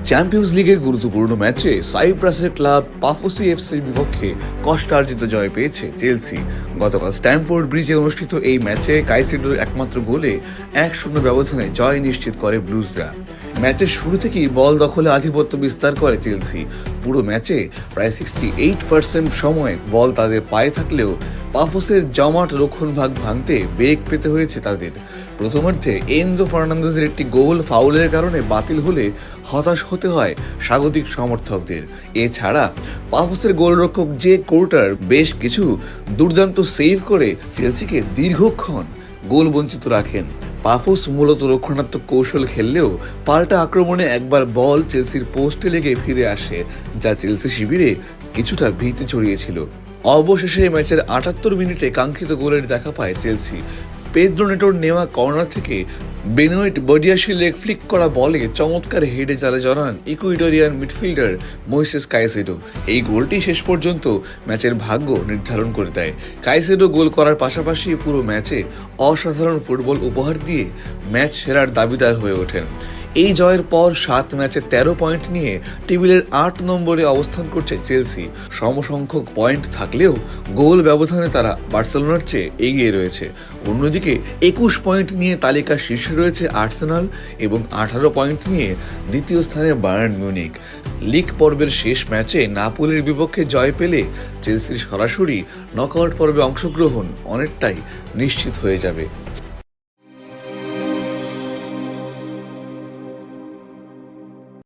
Champions লিগের গুরুত্বপূর্ণ ম্যাচে সাইপ্রাসের ক্লাব পাফোসি এফসির বিপক্ষে কষ্টার্জিত জয় পেয়েছে চেলসি। গতকাল স্ট্যামফোর্ড ব্রিজে অনুষ্ঠিত এই ম্যাচে কাইসেডোর একমাত্র গোলে 1-0 ব্যবধানে জয় নিশ্চিত করে ব্লুজরা। ম্যাচের শুরু থেকেই বল দখলে আধিপত্য বিস্তার করে চেলসি। পুরো ম্যাচে প্রায় 68% সময় বল তাদের পায়ে থাকলেও পাফোসের জমাট রক্ষণভাগ ভাঙতে বেগ পেতে হয়েছে তাদের। প্রথমার্ধে এনজো ফার্নান্দেজের একটি গোল ফাউলের কারণে বাতিল হলে হতাশ হতে হয় স্বাগতিক সমর্থকদের। এছাড়া পাফোসের গোলরক্ষক জে কোর্টার বেশ কিছু দুর্দান্ত সেভ করে চেলসিকে দীর্ঘক্ষণ গোল বঞ্চিত রাখেন। পাফোস মূলত রক্ষণাত্মক কৌশল খেললেও পাল্টা আক্রমণে একবার বল চেলসির পোস্টে লেগে ফিরে আসে, যা চেলসি শিবিরে কিছুটা ভীতি ছড়িয়েছিল। অবশেষে ম্যাচের 78 মিনিটে কাঙ্ক্ষিত গোলের দেখা পায় চেলসি। পেদ্রো নেটোর নেওয়া কর্নার থেকে বেনোয়েট বডিয়াশি লেগ ফ্লিক করা বলে চমৎকার হেডে জালে জড়ান ইকুয়েডরিয়ান মিডফিল্ডার মইসেস কাইসেডো। এই গোলটি শেষ পর্যন্ত ম্যাচের ভাগ্য নির্ধারণ করে দেয়। কাইসেডো গোল করার পাশাপাশি পুরো ম্যাচে অসাধারণ ফুটবল উপহার দিয়ে ম্যাচ সেরার দাবিদার হয়ে ওঠেন। এই জয়ের পর 7 ম্যাচে 13 পয়েন্ট নিয়ে টেবিলের 8 নম্বরে অবস্থান করছে চেলসি। সমসংখ্যক পয়েন্ট থাকলেও গোল ব্যবধানে তারা বার্সেলোনার চেয়ে এগিয়ে রয়েছে। অন্যদিকে 21 পয়েন্ট নিয়ে তালিকার শীর্ষে রয়েছে আর্সেনাল এবং 18 পয়েন্ট নিয়ে দ্বিতীয় স্থানে বায়ার্ন মিউনিখ। লিগ পর্বের শেষ ম্যাচে নাপোলির বিপক্ষে জয় পেলে চেলসির সরাসরি নকআউট পর্বে অংশগ্রহণ অনেকটাই নিশ্চিত হয়ে যাবে।